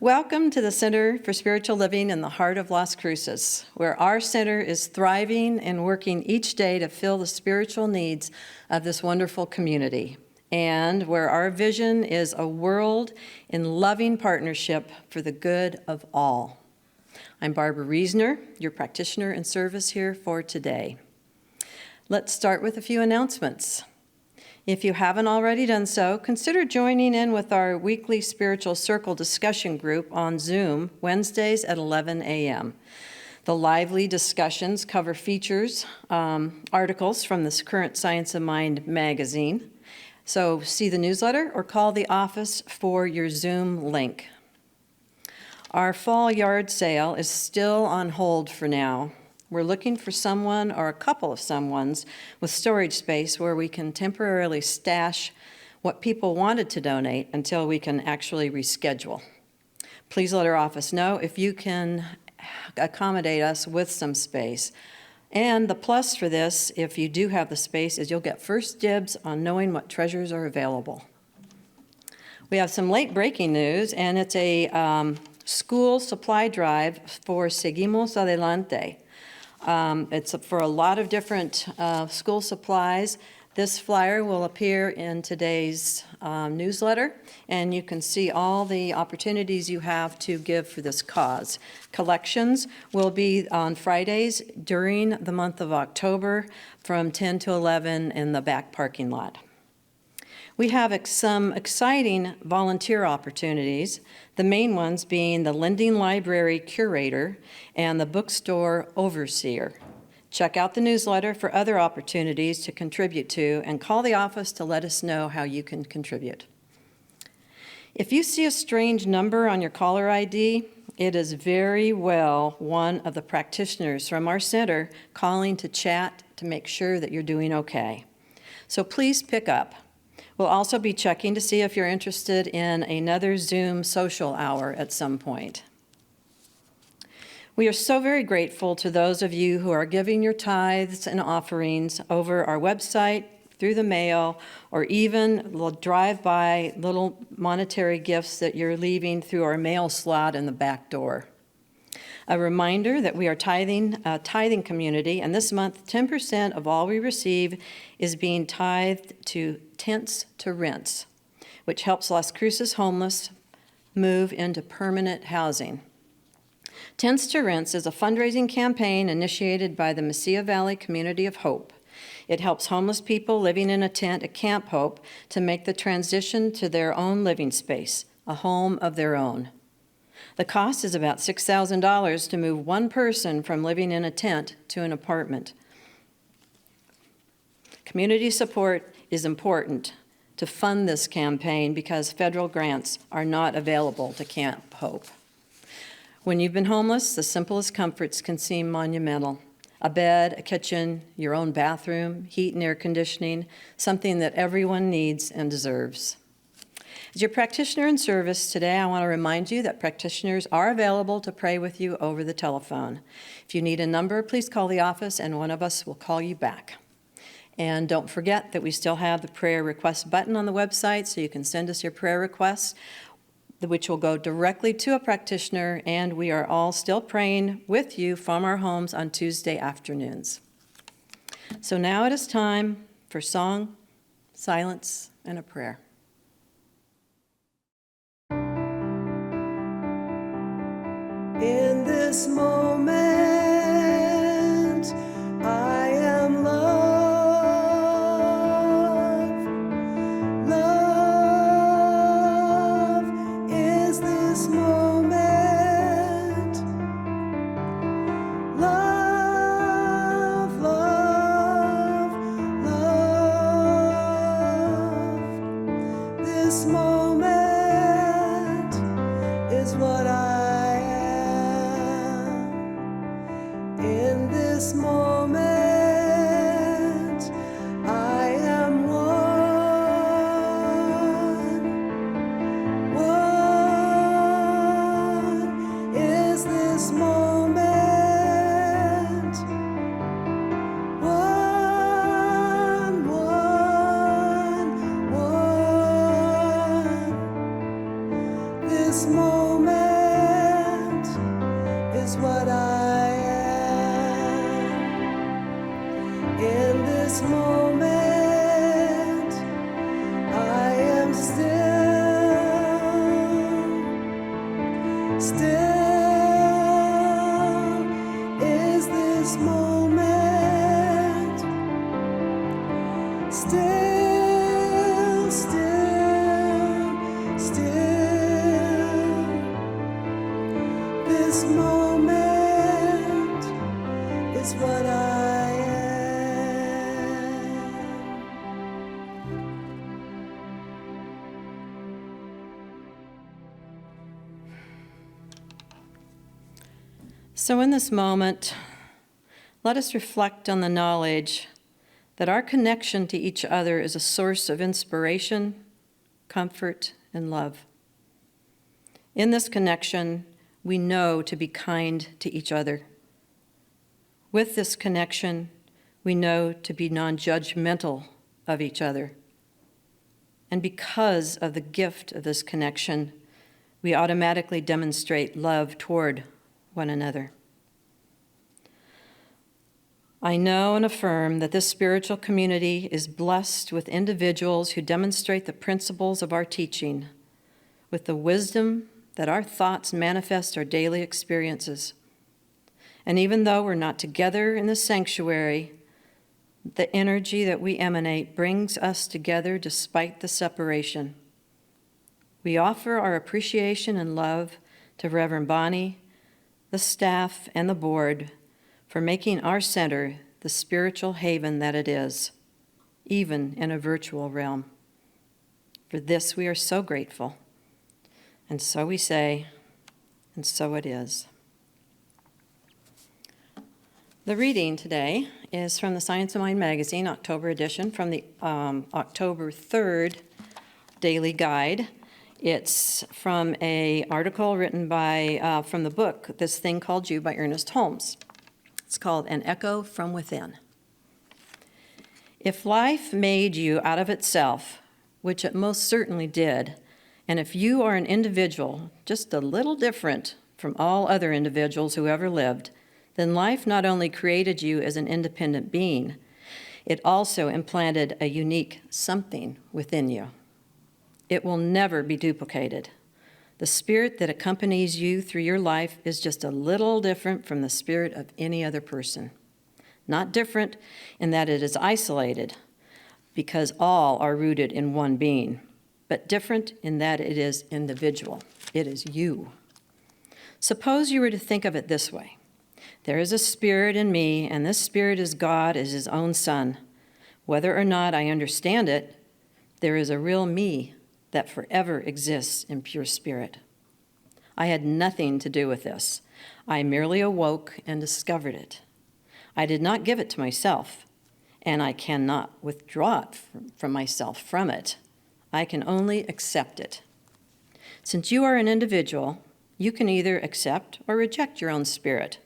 Welcome to the Center for Spiritual Living in the heart of Las Cruces, where our center is thriving and working each day to fill the spiritual needs of this wonderful community, and where our vision is a world in loving partnership for the good of all. I'm Barbara Reesner, your practitioner in service here for today. Let's start with a few announcements. If you haven't already done so, consider joining in with our weekly Spiritual Circle discussion group on Zoom, Wednesdays at 11 a.m. The lively discussions cover features, articles from the Current Science of Mind magazine. So see the newsletter or call the office for your Zoom link. Our fall yard sale is still on hold for now. We're looking for someone or a couple of someones with storage space where we can temporarily stash what people wanted to donate until we can actually reschedule. Please let our office know if you can accommodate us with some space. And the plus for this, if you do have the space, is you'll get first dibs on knowing what treasures are available. We have some late breaking news, and it's a school supply drive for Seguimos Adelante. It's for a lot of different school supplies. This flyer will appear in today's newsletter, and you can see all the opportunities you have to give for this cause. Collections will be on Fridays during the month of October from 10 to 11 in the back parking lot. We have some exciting volunteer opportunities, the main ones being the lending library curator and the bookstore overseer. Check out the newsletter for other opportunities to contribute to and call the office to let us know how you can contribute. If you see a strange number on your caller ID, it is very well one of the practitioners from our center calling to chat to make sure that you're doing okay. So please pick up. We'll also be checking to see if you're interested in another Zoom social hour at some point. We are so very grateful to those of you who are giving your tithes and offerings over our website, through the mail, or even drive-by little monetary gifts that you're leaving through our mail slot in the back door. A reminder that we are a tithing community, and this month 10% of all we receive is being tithed to Tents to Rents, which helps Las Cruces homeless move into permanent housing. Tents to Rents is a fundraising campaign initiated by the Mesilla Valley Community of Hope. It helps homeless people living in a tent at Camp Hope to make the transition to their own living space, a home of their own. The cost is about $6,000 to move one person from living in a tent to an apartment. Community support is important to fund this campaign because federal grants are not available to Camp Hope. When you've been homeless, the simplest comforts can seem monumental. A bed, a kitchen, your own bathroom, heat and air conditioning, something that everyone needs and deserves. As your practitioner in service today, I want to remind you that practitioners are available to pray with you over the telephone. If you need a number, please call the office and one of us will call you back. And don't forget that we still have the prayer request button on the website, so you can send us your prayer requests, which will go directly to a practitioner, and we are all still praying with you from our homes on Tuesday afternoons. So now it is time for song, silence, and a prayer. In this moment, I am love. Love is this moment. Love, love, love. This moment is what I am. what I am. In this moment, I am still is this moment, still, this moment is what I am. So in this moment, let us reflect on the knowledge that our connection to each other is a source of inspiration, comfort, and love. In this connection, we know to be kind to each other. With this connection, we know to be non-judgmental of each other. And because of the gift of this connection, we automatically demonstrate love toward one another. I know and affirm that this spiritual community is blessed with individuals who demonstrate the principles of our teaching, with the wisdom that our thoughts manifest our daily experiences. And even though we're not together in the sanctuary, the energy that we emanate brings us together despite the separation. We offer our appreciation and love to Reverend Bonnie, the staff, and the board for making our center the spiritual haven that it is, even in a virtual realm. For this we are so grateful. And so we say, and so it is. The reading today is from the Science of Mind magazine, October edition, from the October 3rd Daily Guide. It's from an article written by, from the book, This Thing Called You by Ernest Holmes. It's called An Echo from Within. If life made you out of itself, which it most certainly did, and if you are an individual just a little different from all other individuals who ever lived, then life not only created you as an independent being, it also implanted a unique something within you. It will never be duplicated. The spirit that accompanies you through your life is just a little different from the spirit of any other person. Not different in that it is isolated, because all are rooted in one being, but different in that it is individual. It is you. Suppose you were to think of it this way. There is a spirit in me, and this spirit is God as his own son. Whether or not I understand it, there is a real me that forever exists in pure spirit. I had nothing to do with this. I merely awoke and discovered it. I did not give it to myself, and I cannot withdraw it from myself from it. I can only accept it. Since you are an individual, you can either accept or reject your own spirit.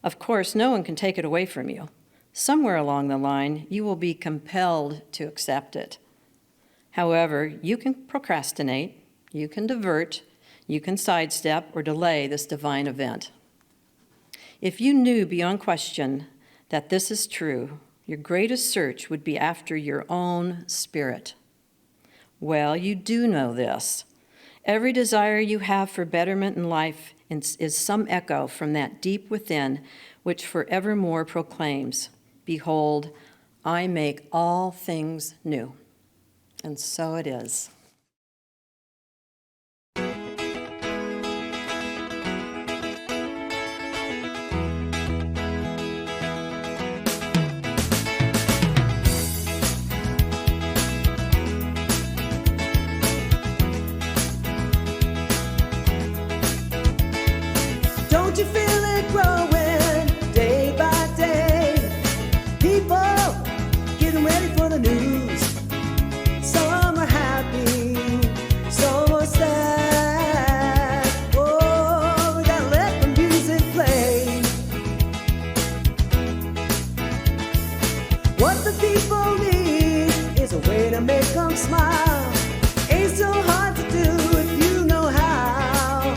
Of course, no one can take it away from you. Somewhere along the line, you will be compelled to accept it. However, you can procrastinate, you can divert, you can sidestep or delay this divine event. If you knew beyond question that this is true, your greatest search would be after your own spirit. Well, you do know this. Every desire you have for betterment in life is some echo from that deep within which forevermore proclaims, "Behold, I make all things new." And so it is. Don't you feel it growing day by day? People getting ready for the news. Some are happy, some are sad. Oh, we gotta let the music play. What the people need is a way to make them smile. Ain't so hard to do if you know how.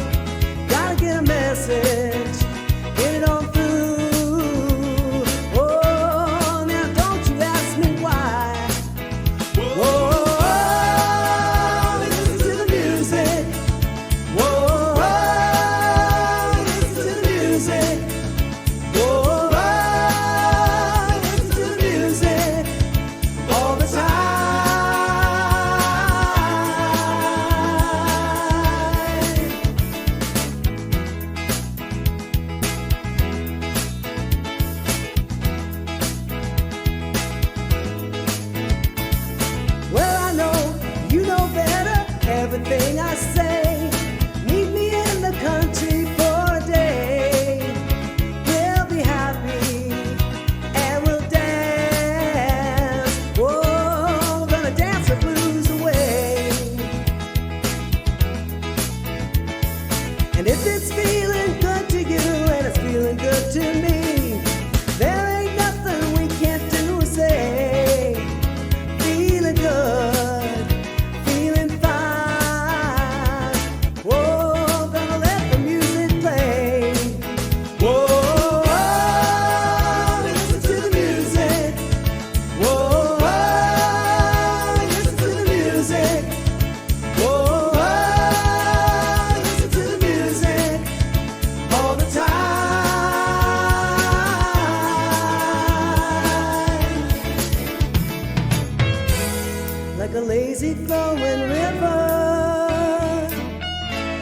Gotta get a message it's feeling good to you and it's feeling good to me, there ain't nothing we can't do or say. Feeling good, feeling fine. Whoa, gonna let the music play. Whoa, whoa, listen to the music. Whoa, whoa, listen to the music. Whoa, whoa, listen to the music all the time. Like a lazy flowing river,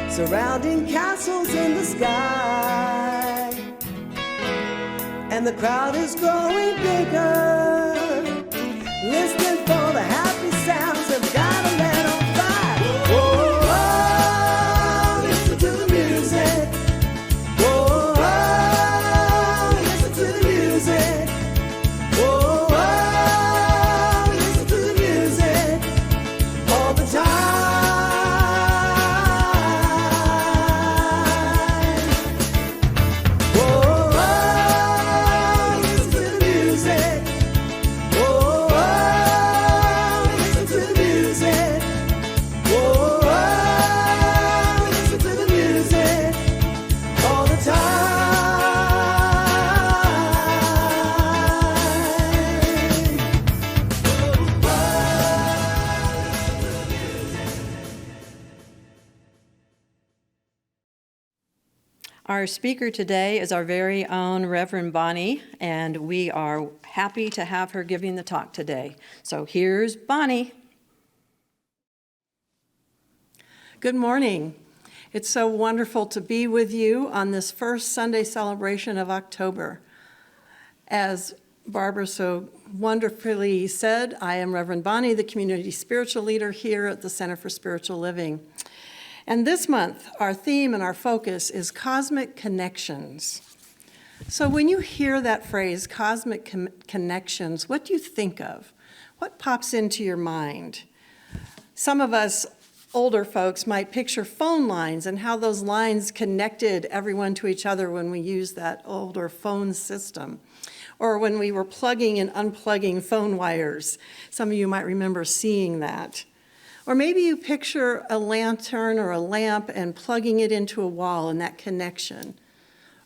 surrounding castles in the sky, and the crowd is growing bigger, listening for the happy sounds of God and let on fire. Whoa, whoa, listen to the music. Whoa, whoa, listen to the music. Whoa, whoa, listen to the music all the time. Whoa, whoa, listen to the music. Whoa, whoa, listen to the music. Whoa, whoa, listen to the music all the time. Our speaker today is our very own Reverend Bonnie, and we are happy to have her giving the talk today. So here's Bonnie. Good morning. It's so wonderful to be with you on this first Sunday celebration of October. As Barbara so wonderfully said, I am Reverend Bonnie, the community spiritual leader here at the Center for Spiritual Living. And this month, our theme and our focus is cosmic connections. So when you hear that phrase, cosmic connections, what do you think of? What pops into your mind? Some of us older folks might picture phone lines and how those lines connected everyone to each other when we used that older phone system, or when we were plugging and unplugging phone wires. Some of you might remember seeing that. Or maybe you picture a lantern or a lamp and plugging it into a wall and that connection.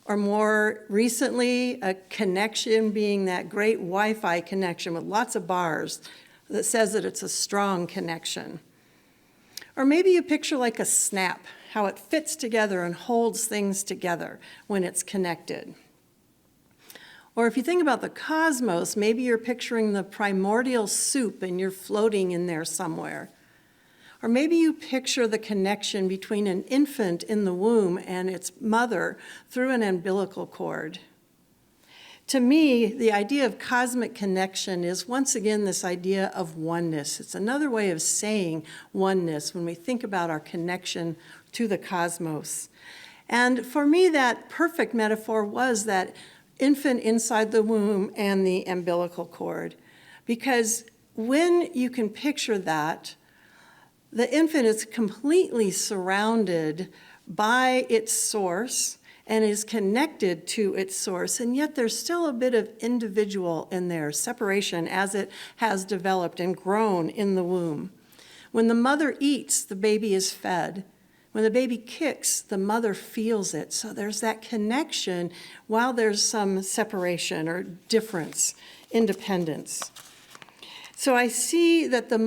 Or more recently, a connection being that great Wi-Fi connection with lots of bars that says that it's a strong connection. Or maybe you picture like a snap, how it fits together and holds things together when it's connected. Or if you think about the cosmos, maybe you're picturing the primordial soup and you're floating in there somewhere. Or maybe you picture the connection between an infant in the womb and its mother through an umbilical cord. To me, the idea of cosmic connection is once again this idea of oneness. It's another way of saying oneness when we think about our connection to the cosmos. And for me, that perfect metaphor was that infant inside the womb and the umbilical cord. Because when you can picture that, the infant is completely surrounded by its source and is connected to its source, and yet there's still a bit of individual in there, separation as it has developed and grown in the womb. When the mother eats, the baby is fed. When the baby kicks, the mother feels it. So there's that connection while there's some separation or difference, independence. So I see that the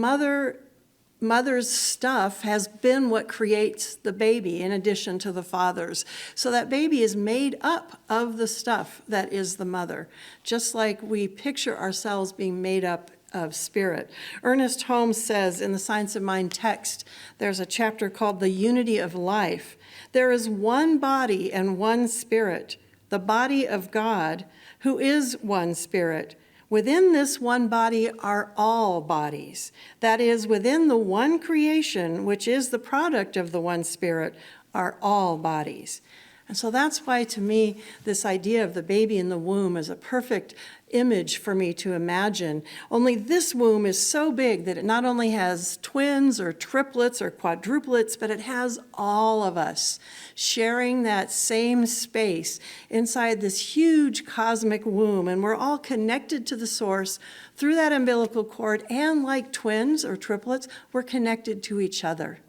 mother's stuff has been what creates the baby in addition to the father's. So that baby is made up of the stuff that is the mother, just like we picture ourselves being made up of spirit. Ernest Holmes says in the Science of Mind text, there's a chapter called The Unity of Life. There is one body and one spirit, the body of God, who is one spirit. Within this one body are all bodies. That is, within the one creation, which is the product of the one spirit, are all bodies. And so that's why, to me, this idea of the baby in the womb is a perfect image for me to imagine. Only this womb is so big that it not only has twins or triplets or quadruplets, but it has all of us sharing that same space inside this huge cosmic womb. And we're all connected to the source through that umbilical cord, and like twins or triplets, we're connected to each other.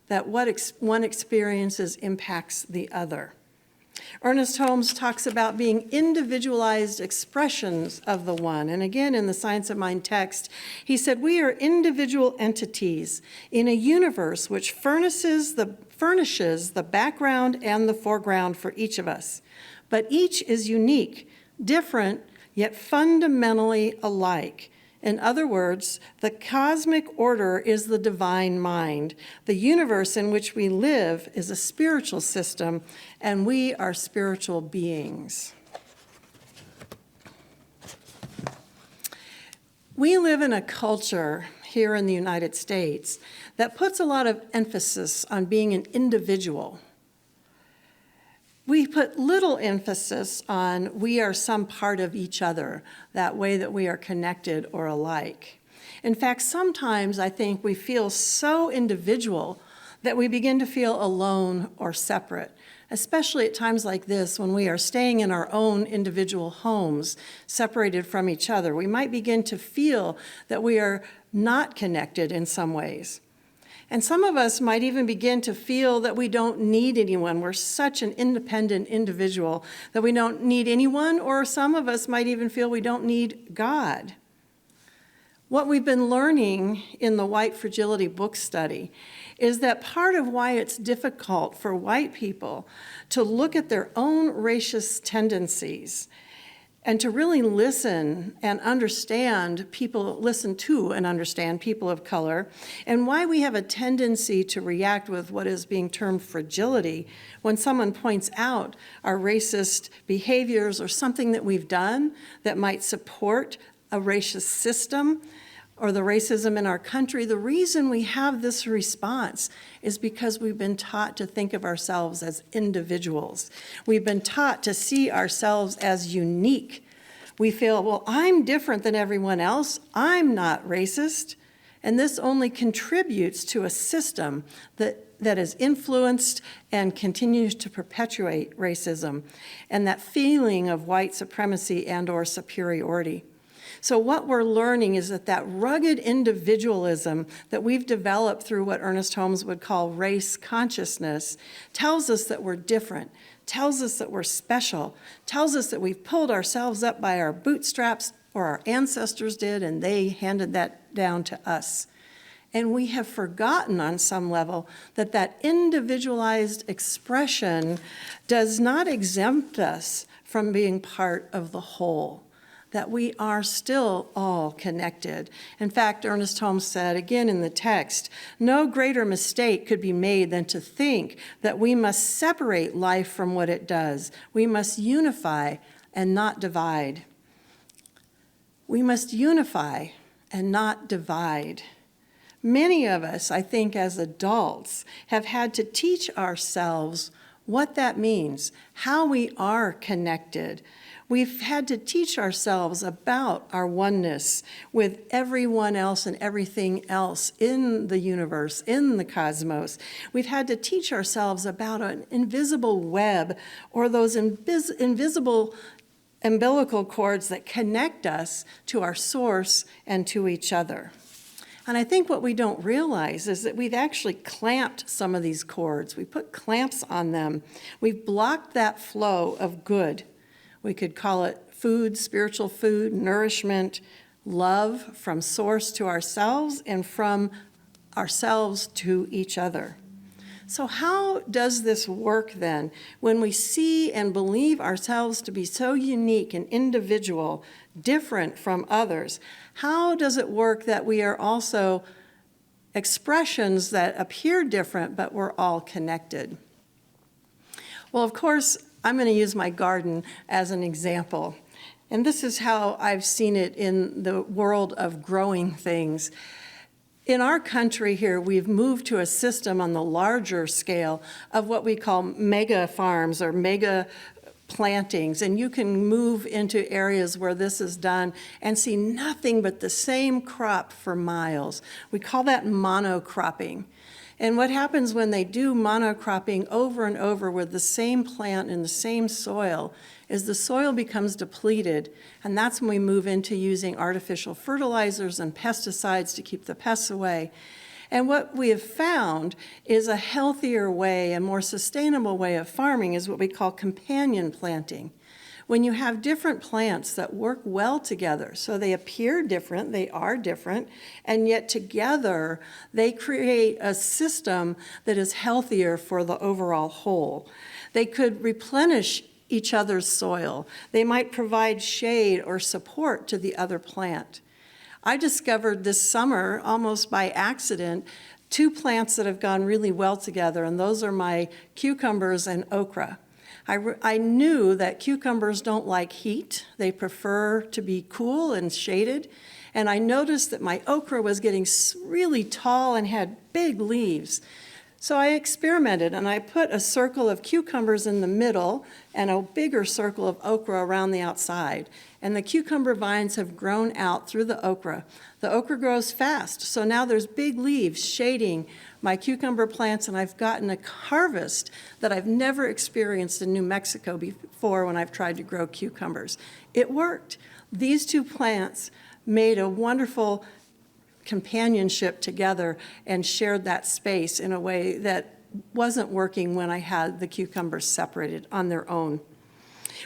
That what one experiences impacts the other. Ernest Holmes talks about being individualized expressions of the one. And again, in the Science of Mind text, he said, we are individual entities in a universe which furnishes the background and the foreground for each of us. But each is unique, different, yet fundamentally alike. In other words, the cosmic order is the divine mind. The universe in which we live is a spiritual system, and we are spiritual beings. We live in a culture here in the United States that puts a lot of emphasis on being an individual. We put little emphasis on we are some part of each other, that way that we are connected or alike. In fact, sometimes I think we feel so individual that we begin to feel alone or separate, especially at times like this when we are staying in our own individual homes, separated from each other. We might begin to feel that we are not connected in some ways. And some of us might even begin to feel that we don't need anyone. We're such an independent individual that we don't need anyone, or some of us might even feel we don't need God. What we've been learning in the White Fragility book study is that part of why it's difficult for white people to look at their own racist tendencies and to really listen and understand people, listen to and understand people of color, and why we have a tendency to react with what is being termed fragility when someone points out our racist behaviors or something that we've done that might support a racist system or the racism in our country. The reason we have this response is because we've been taught to think of ourselves as individuals. We've been taught to see ourselves as unique. We feel, well, I'm different than everyone else. I'm not racist. And this only contributes to a system that is influenced and continues to perpetuate racism and that feeling of white supremacy and or superiority. So what we're learning is that rugged individualism that we've developed through what Ernest Holmes would call race consciousness tells us that we're different, tells us that we're special, tells us that we've pulled ourselves up by our bootstraps, or our ancestors did, and they handed that down to us. And we have forgotten on some level that individualized expression does not exempt us from being part of the whole, that we are still all connected. In fact, Ernest Holmes said, again in the text, no greater mistake could be made than to think that we must separate life from what it does. We must unify and not divide. We must unify and not divide. Many of us, I think, as adults, have had to teach ourselves what that means, how we are connected. We've had to teach ourselves about our oneness with everyone else and everything else in the universe, in the cosmos. We've had to teach ourselves about an invisible web, or those invisible umbilical cords that connect us to our source and to each other. And I think what we don't realize is that we've actually clamped some of these cords. We put clamps on them. We've blocked that flow of good. We could call it food, spiritual food, nourishment, love from source to ourselves and from ourselves to each other. So how does this work then when we see and believe ourselves to be so unique and individual, different from others? How does it work that we are also expressions that appear different, but we're all connected? Well, of course, I'm going to use my garden as an example. And this is how I've seen it in the world of growing things. In our country here, we've moved to a system on the larger scale of what we call mega farms or mega plantings, and you can move into areas where this is done and see nothing but the same crop for miles. We call that monocropping. And what happens when they do monocropping over and over with the same plant in the same soil is the soil becomes depleted, and that's when we move into using artificial fertilizers and pesticides to keep the pests away. And what we have found is a healthier way, a more sustainable way of farming is what we call companion planting. When you have different plants that work well together, so they appear different, they are different, and yet together they create a system that is healthier for the overall whole. They could replenish each other's soil. They might provide shade or support to the other plant. I discovered this summer, almost by accident, 2 plants that have gone really well together, and those are my cucumbers and okra. I knew that cucumbers don't like heat. They prefer to be cool and shaded. And I noticed that my okra was getting really tall and had big leaves. So I experimented, and I put a circle of cucumbers in the middle and a bigger circle of okra around the outside. And the cucumber vines have grown out through the okra. The okra grows fast, so now there's big leaves shading my cucumber plants, and I've gotten a harvest that I've never experienced in New Mexico before when I've tried to grow cucumbers. It worked. These 2 plants made a wonderful companionship together and shared that space in a way that wasn't working when I had the cucumbers separated on their own.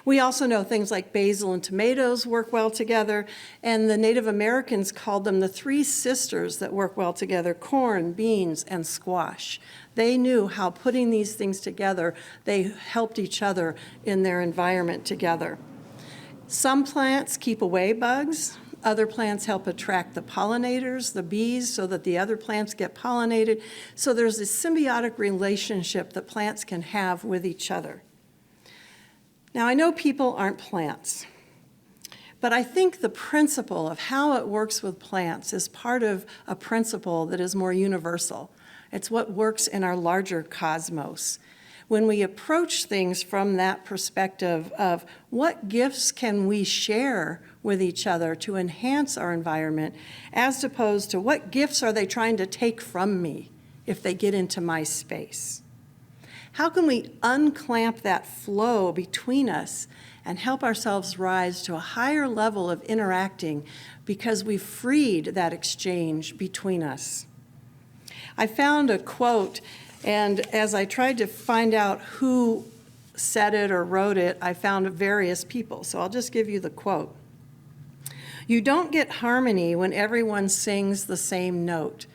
We also know things like basil and tomatoes work well together, and the Native Americans called them the 3 sisters that work well together: corn, beans, and squash. They knew how putting these things together, they helped each other in their environment together. Some plants keep away bugs. Other plants help attract the pollinators, the bees, so that the other plants get pollinated. So there's a symbiotic relationship that plants can have with each other. Now, I know people aren't plants, but I think the principle of how it works with plants is part of a principle that is more universal. It's what works in our larger cosmos. When we approach things from that perspective of what gifts can we share with each other to enhance our environment, as opposed to what gifts are they trying to take from me if they get into my space? How can we unclamp that flow between us and help ourselves rise to a higher level of interacting because we've freed that exchange between us? I found a quote, and as I tried to find out who said it or wrote it, I found various people. So I'll just give you the quote. "You don't get harmony when everyone sings the same note."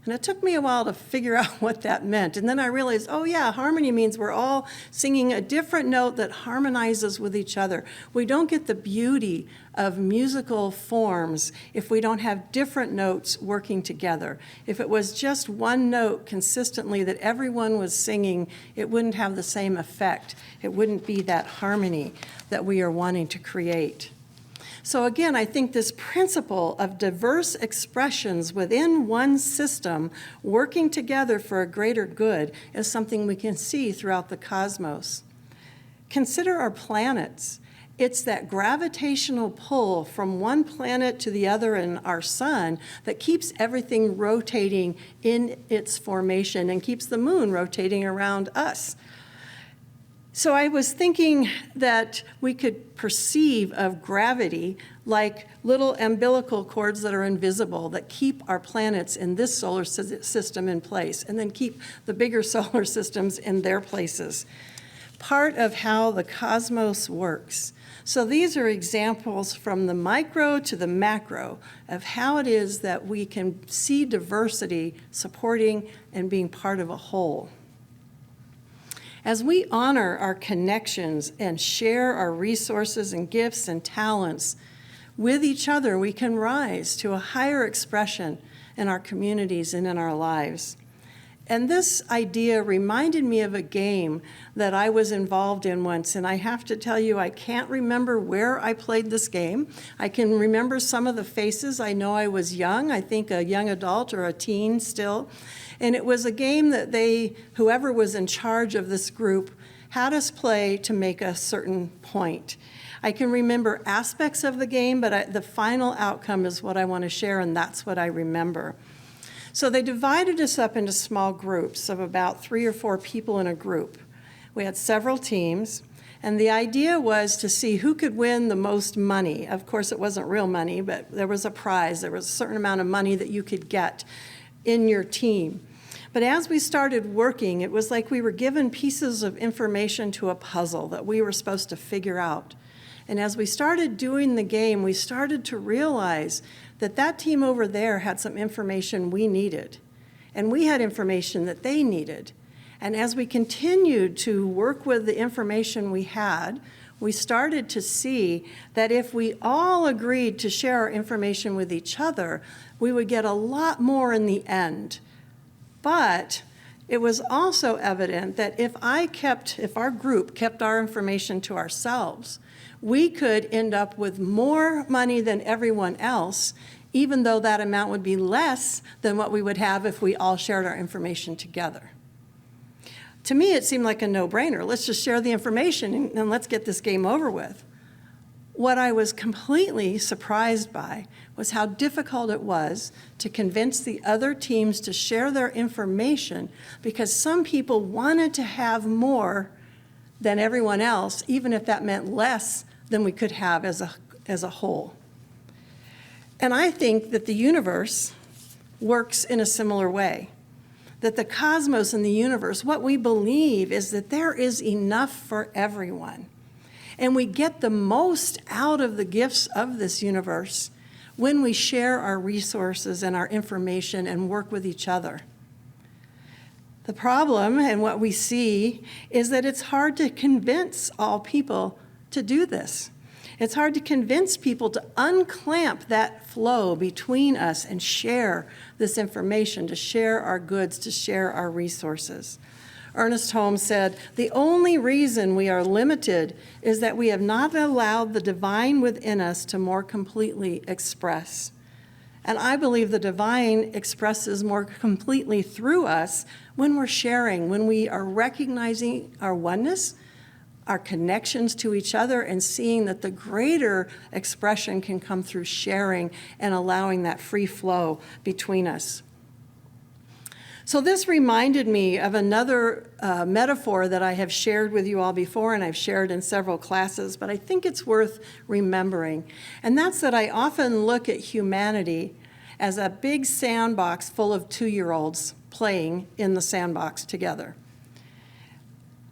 And it took me a while to figure out what that meant. And then I realized, oh yeah, harmony means we're all singing a different note that harmonizes with each other. We don't get the beauty of musical forms if we don't have different notes working together. If it was just one note consistently that everyone was singing, it wouldn't have the same effect. It wouldn't be that harmony that we are wanting to create. So again, I think this principle of diverse expressions within one system working together for a greater good is something we can see throughout the cosmos. Consider our planets. It's that gravitational pull from one planet to the other in our sun that keeps everything rotating in its formation and keeps the moon rotating around us. So I was thinking that we could perceive of gravity like little umbilical cords that are invisible that keep our planets in this solar system in place and then keep the bigger solar systems in their places. Part of how the cosmos works. So these are examples from the micro to the macro of how it is that we can see diversity supporting and being part of a whole. As we honor our connections and share our resources and gifts and talents with each other, we can rise to a higher expression in our communities and in our lives. And this idea reminded me of a game that I was involved in once, and I have to tell you, I can't remember where I played this game. I can remember some of the faces. I know I was young, I think a young adult or a teen still. And it was a game that whoever was in charge of this group, had us play to make a certain point. I can remember aspects of the game, but the final outcome is what I want to share, and that's what I remember. So they divided us up into small groups of about 3 or 4 people in a group. We had several teams, and the idea was to see who could win the most money. Of course, it wasn't real money, but there was a prize. There was a certain amount of money that you could get in your team. But as we started working, it was like we were given pieces of information to a puzzle that we were supposed to figure out. And as we started doing the game, we started to realize that that team over there had some information we needed, and we had information that they needed. And as we continued to work with the information we had, we started to see that if we all agreed to share our information with each other, we would get a lot more in the end. But it was also evident that if our group kept our information to ourselves, we could end up with more money than everyone else, even though that amount would be less than what we would have if we all shared our information together. To me, it seemed like a no-brainer. Let's just share the information and let's get this game over with. What I was completely surprised by was how difficult it was to convince the other teams to share their information, because some people wanted to have more than everyone else, even if that meant less than we could have as a whole. And I think that the universe works in a similar way. That the cosmos and the universe, what we believe is that there is enough for everyone. And we get the most out of the gifts of this universe when we share our resources and our information and work with each other. The problem, and what we see, is that it's hard to convince all people to do this. It's hard to convince people to unclamp that flow between us and share this information, to share our goods, to share our resources. Ernest Holmes said, "The only reason we are limited is that we have not allowed the divine within us to more completely express." And I believe the divine expresses more completely through us when we're sharing, when we are recognizing our oneness, our connections to each other, and seeing that the greater expression can come through sharing and allowing that free flow between us. So this reminded me of another metaphor that I have shared with you all before, and I've shared in several classes, but I think it's worth remembering. And that's that I often look at humanity as a big sandbox full of 2-year-olds playing in the sandbox together.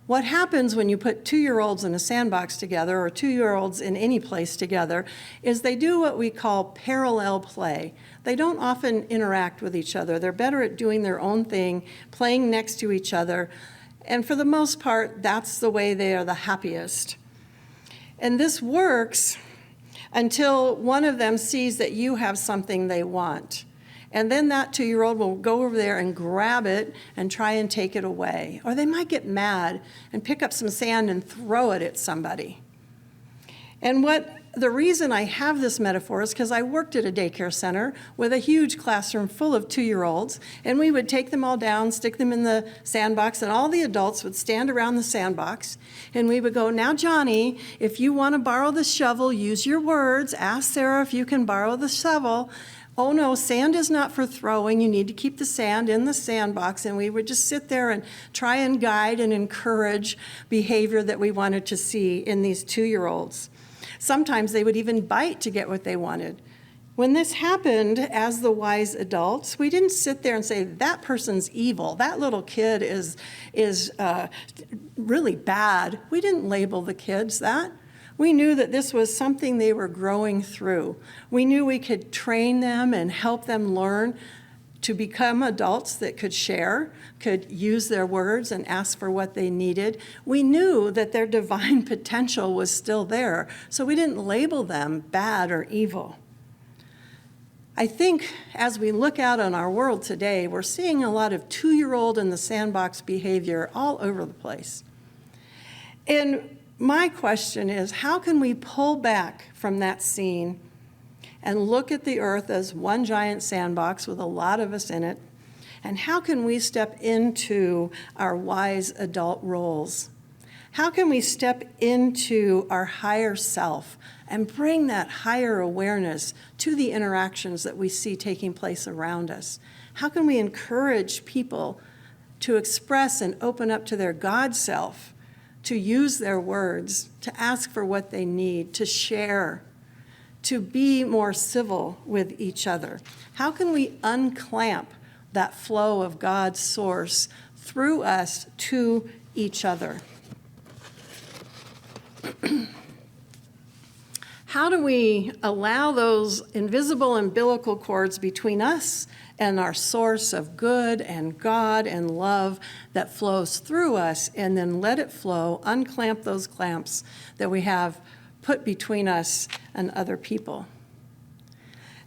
What happens when you put 2-year-olds in a sandbox together, or 2-year-olds in any place together, is they do what we call parallel play. They don't often interact with each other. They're better at doing their own thing, playing next to each other, and for the most part, that's the way they are the happiest. And this works until one of them sees that you have something they want. And then that 2-year-old will go over there and grab it and try and take it away. Or they might get mad and pick up some sand and throw it at somebody. And the reason I have this metaphor is because I worked at a daycare center with a huge classroom full of 2-year-olds, and we would take them all down, stick them in the sandbox, and all the adults would stand around the sandbox, and we would go, "Now, Johnny, if you want to borrow the shovel, use your words. Ask Sarah if you can borrow the shovel. Oh no, sand is not for throwing. You need to keep the sand in the sandbox." And we would just sit there and try and guide and encourage behavior that we wanted to see in these 2-year-olds. Sometimes they would even bite to get what they wanted. When this happened, as the wise adults, we didn't sit there and say, "That person's evil. That little kid is really bad." We didn't label the kids that. We knew that this was something they were growing through. We knew we could train them and help them learn to become adults that could share, could use their words and ask for what they needed. We knew that their divine potential was still there, so we didn't label them bad or evil. I think as we look out on our world today, we're seeing a lot of 2-year-old in the sandbox behavior all over the place. And my question is, how can we pull back from that scene and look at the earth as one giant sandbox with a lot of us in it? And how can we step into our wise adult roles? How can we step into our higher self and bring that higher awareness to the interactions that we see taking place around us? How can we encourage people to express and open up to their God self, to use their words, to ask for what they need, to share, to be more civil with each other? How can we unclamp that flow of God's source through us to each other? How do we allow those invisible umbilical cords between us and our source of good and God and love that flows through us, and then let it flow, unclamp those clamps that we have put between us and other people?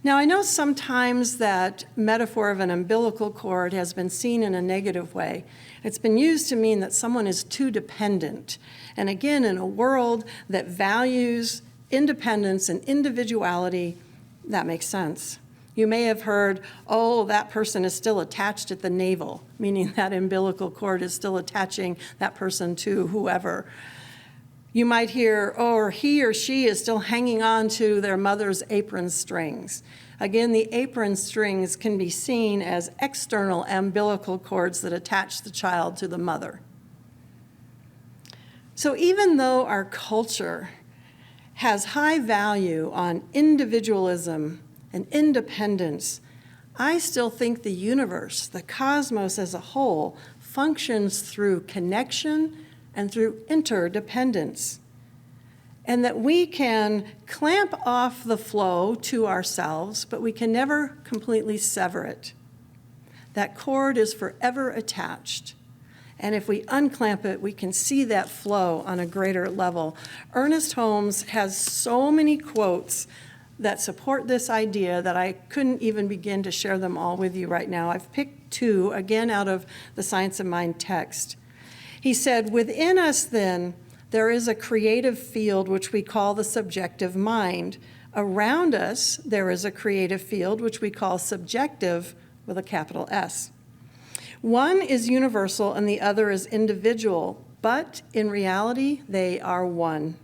Now, I know sometimes that metaphor of an umbilical cord has been seen in a negative way. It's been used to mean that someone is too dependent. And again, in a world that values independence and individuality, that makes sense. You may have heard, oh, that person is still attached at the navel, meaning that umbilical cord is still attaching that person to whoever. You might hear, or he or she is still hanging on to their mother's apron strings. Again, the apron strings can be seen as external umbilical cords that attach the child to the mother. So even though our culture has high value on individualism and independence, I still think the universe, the cosmos as a whole, functions through connection and through interdependence, and that we can clamp off the flow to ourselves, but we can never completely sever it. That cord is forever attached, and if we unclamp it, we can see that flow on a greater level. Ernest Holmes has so many quotes that support this idea that I couldn't even begin to share them all with you right now. I've picked 2, again, out of the Science of Mind text. He said, "Within us, then, there is a creative field which we call the subjective mind. Around us, there is a creative field which we call subjective, with a capital S. One is universal and the other is individual, but in reality, they are one.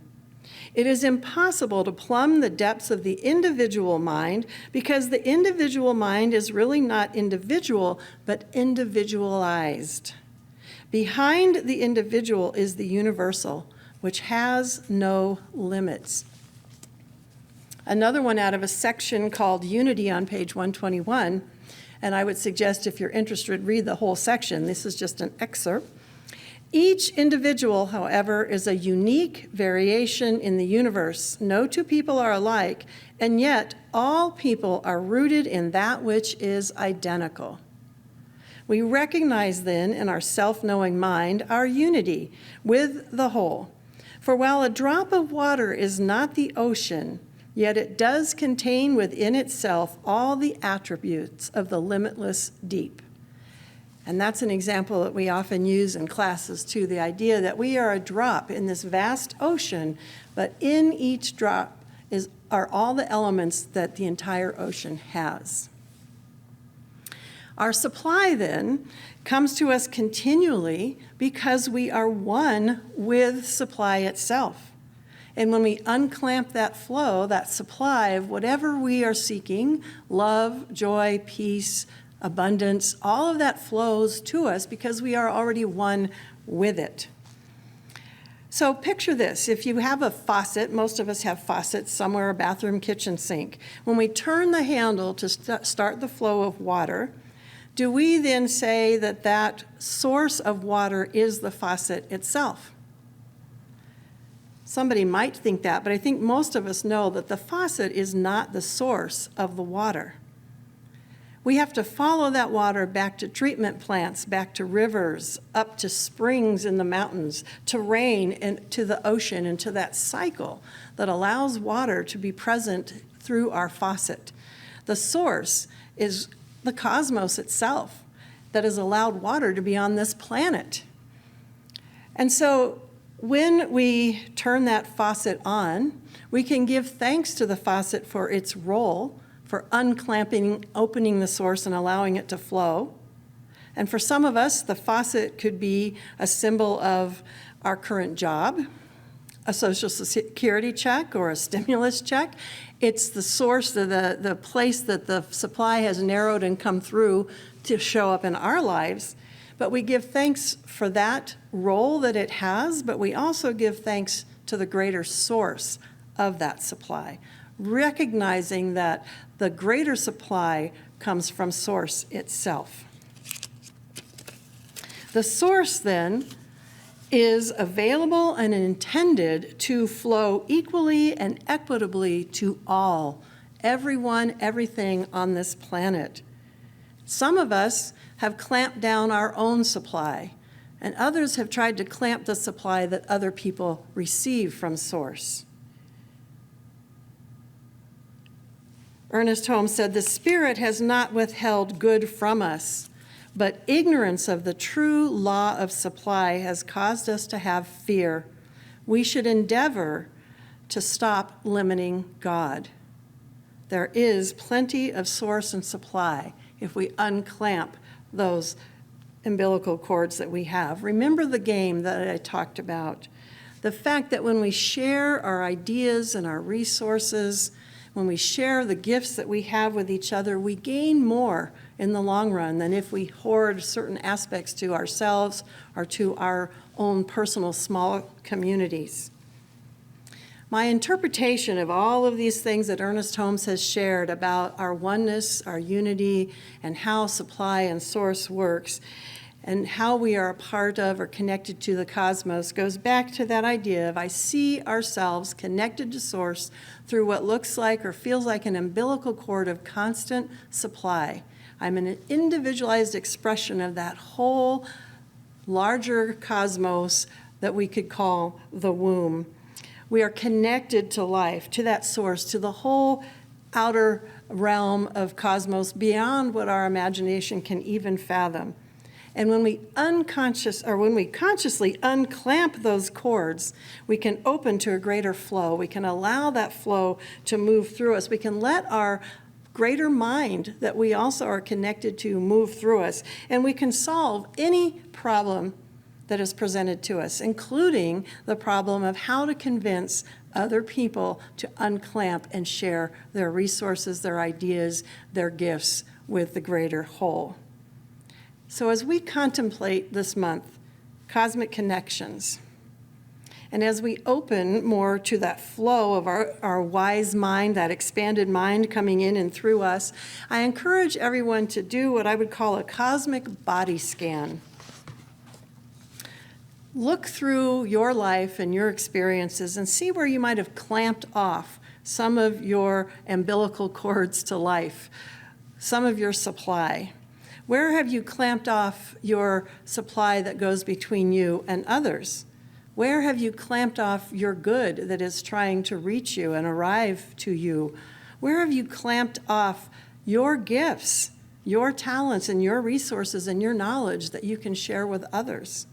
It is impossible to plumb the depths of the individual mind because the individual mind is really not individual, but individualized. Behind the individual is the universal, which has no limits." Another one out of a section called Unity on page 121, and I would suggest if you're interested, read the whole section. This is just an excerpt. "Each individual, however, is a unique variation in the universe. No 2 people are alike, and yet all people are rooted in that which is identical. We recognize then in our self-knowing mind our unity with the whole. For while a drop of water is not the ocean, yet it does contain within itself all the attributes of the limitless deep." And that's an example that we often use in classes too, the idea that we are a drop in this vast ocean, but in each drop are all the elements that the entire ocean has. Our supply, then, comes to us continually because we are one with supply itself. And when we unclamp that flow, that supply of whatever we are seeking, love, joy, peace, abundance, all of that flows to us because we are already one with it. So picture this. If you have a faucet, most of us have faucets somewhere, a bathroom, kitchen sink. When we turn the handle to start the flow of water, do we then say that that source of water is the faucet itself? Somebody might think that, but I think most of us know that the faucet is not the source of the water. We have to follow that water back to treatment plants, back to rivers, up to springs in the mountains, to rain, and to the ocean, and to that cycle that allows water to be present through our faucet. The source is the cosmos itself that has allowed water to be on this planet. And so when we turn that faucet on, we can give thanks to the faucet for its role, for unclamping, opening the source and allowing it to flow. And for some of us, the faucet could be a symbol of our current job, a Social Security check or a stimulus check. It's the source, the place that the supply has narrowed and come through to show up in our lives. But we give thanks for that role that it has, but we also give thanks to the greater source of that supply, recognizing that the greater supply comes from source itself. The source, then, is available and intended to flow equally and equitably to all, everyone, everything on this planet. Some of us have clamped down our own supply, and others have tried to clamp the supply that other people receive from source. Ernest Holmes said, "The Spirit has not withheld good from us, but ignorance of the true law of supply has caused us to have fear. We should endeavor to stop limiting God." There is plenty of source and supply if we unclamp those umbilical cords that we have. Remember the game that I talked about. The fact that when we share our ideas and our resources, when we share the gifts that we have with each other, we gain more in the long run than if we hoard certain aspects to ourselves or to our own personal small communities. My interpretation of all of these things that Ernest Holmes has shared about our oneness, our unity, and how supply and source works, and how we are a part of or connected to the cosmos goes back to that idea of I see ourselves connected to source through what looks like or feels like an umbilical cord of constant supply. I'm an individualized expression of that whole larger cosmos that we could call the womb. We are connected to life, to that source, to the whole outer realm of cosmos beyond what our imagination can even fathom. And when we consciously unclamp those cords, we can open to a greater flow. We can allow that flow to move through us. We can let our greater mind that we also are connected to move through us. And we can solve any problem that is presented to us, including the problem of how to convince other people to unclamp and share their resources, their ideas, their gifts with the greater whole. So as we contemplate this month, Cosmic Connections, and as we open more to that flow of our wise mind, that expanded mind coming in and through us, I encourage everyone to do what I would call a cosmic body scan. Look through your life and your experiences and see where you might have clamped off some of your umbilical cords to life, some of your supply. Where have you clamped off your supply that goes between you and others? Where have you clamped off your good that is trying to reach you and arrive to you? Where have you clamped off your gifts, your talents, and your resources and your knowledge that you can share with others?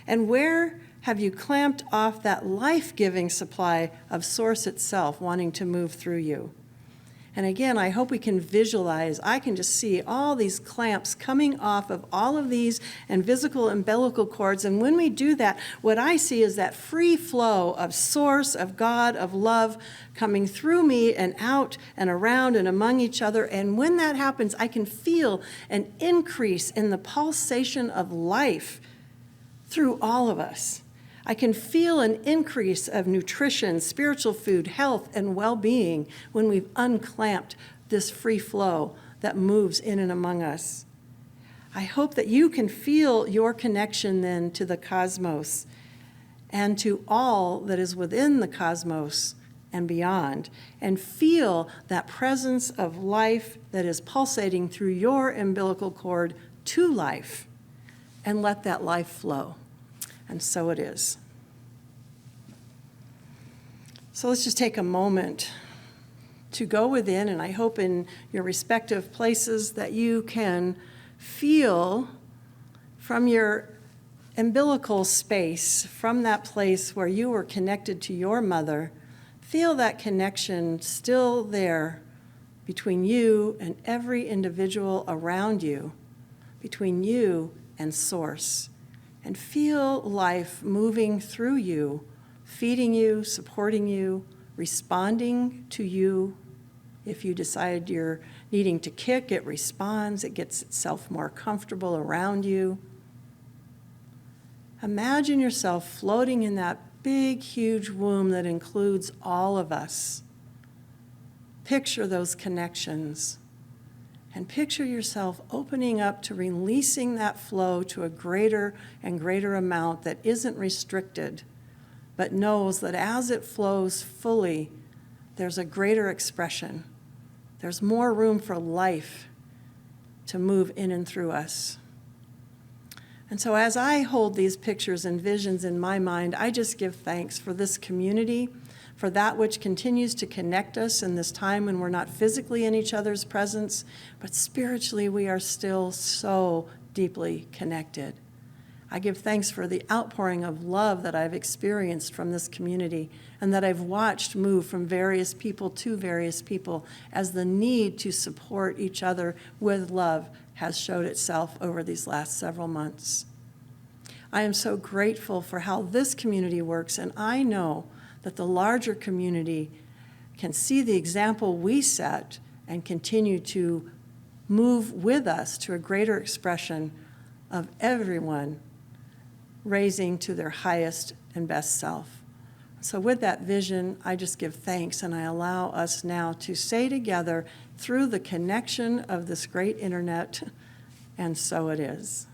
And where have you clamped off that life-giving supply of source itself wanting to move through you? And again, I hope we can visualize. I can just see all these clamps coming off of all of these invisible umbilical cords. And when we do that, what I see is that free flow of source, of God, of love coming through me and out and around and among each other. And when that happens, I can feel an increase in the pulsation of life through all of us. I can feel an increase of nutrition, spiritual food, health, and well-being when we've unclamped this free flow that moves in and among us. I hope that you can feel your connection then to the cosmos and to all that is within the cosmos and beyond, and feel that presence of life that is pulsating through your umbilical cord to life, and let that life flow. And so it is. So let's just take a moment to go within, and I hope in your respective places that you can feel from your umbilical space, from that place where you were connected to your mother, feel that connection still there between you and every individual around you, between you and Source, and feel life moving through you, feeding you, supporting you, responding to you. If you decide you're needing to kick, it responds, it gets itself more comfortable around you. Imagine yourself floating in that big, huge womb that includes all of us. Picture those connections, and picture yourself opening up to releasing that flow to a greater and greater amount that isn't restricted, but knows that as it flows fully, there's a greater expression. There's more room for life to move in and through us. And so as I hold these pictures and visions in my mind, I just give thanks for this community, for that which continues to connect us in this time when we're not physically in each other's presence, but spiritually we are still so deeply connected. I give thanks for the outpouring of love that I've experienced from this community and that I've watched move from various people to various people as the need to support each other with love has showed itself over these last several months. I am so grateful for how this community works, and I know that the larger community can see the example we set and continue to move with us to a greater expression of everyone raising to their highest and best self. So with that vision, I just give thanks, and I allow us now to say together through the connection of this great internet, and so it is.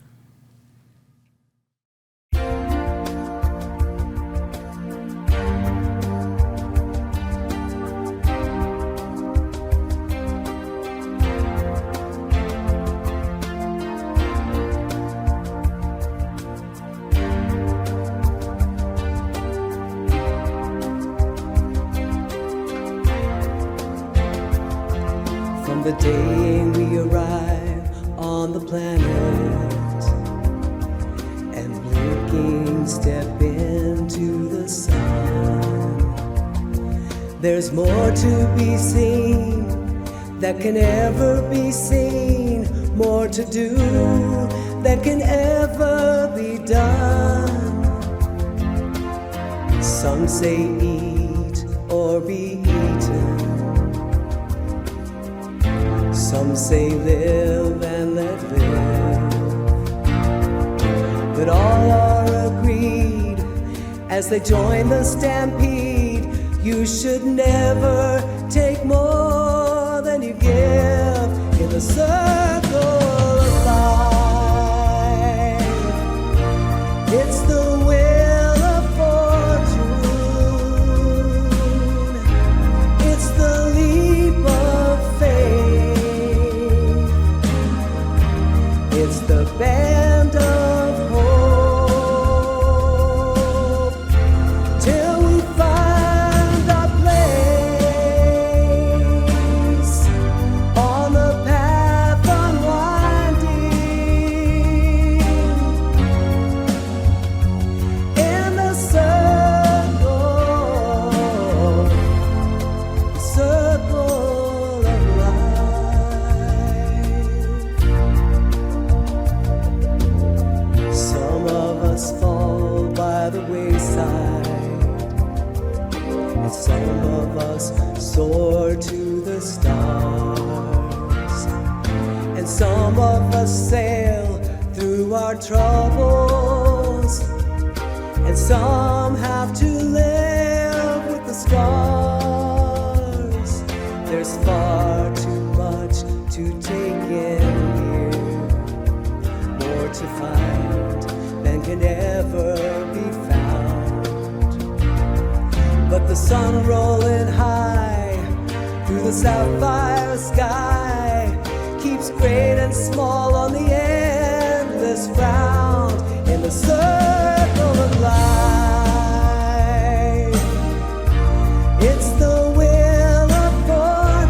From the day we arrive on the planet and blinking step into the sun, there's more to be seen that can ever be seen, more to do that can ever be done. Some say eat or be eaten, some say live and let live, but all are agreed as they join the stampede. You should never take more than you give in the circle of life. It's the wheel of fortune, it's the leap of faith, it's the band of hope, till we find our place on the path unwinding, in the circle of life. Some of us fall by the wayside, and some of us soar to the stars, and some of us sail through our troubles, and some have to live with the scars. There's far too much to take in here, more to find than can ever be found. But the sun rolling high through the sapphire sky keeps great and small on the endless round, in the circle of life. It's the wheel of fortune,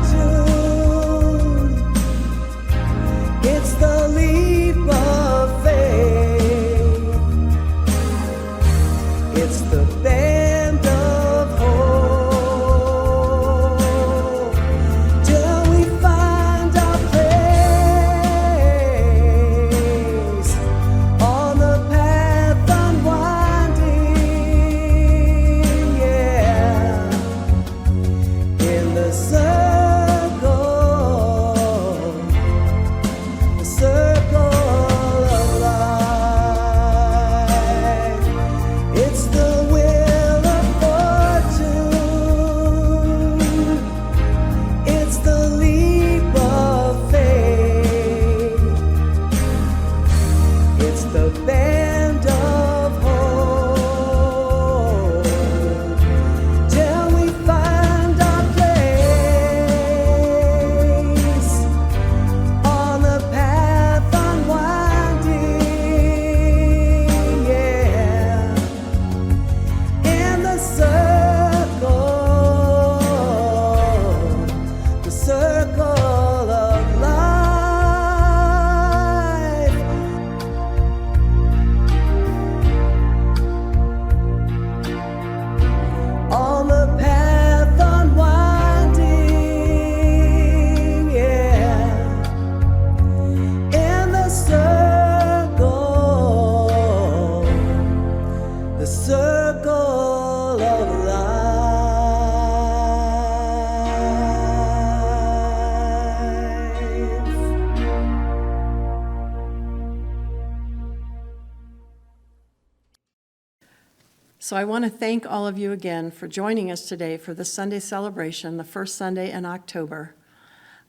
So I want to thank all of you again for joining us today for the Sunday celebration, the first Sunday in October.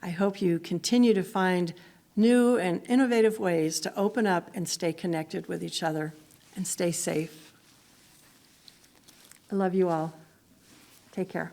I hope you continue to find new and innovative ways to open up and stay connected with each other and stay safe. I love you all. Take care.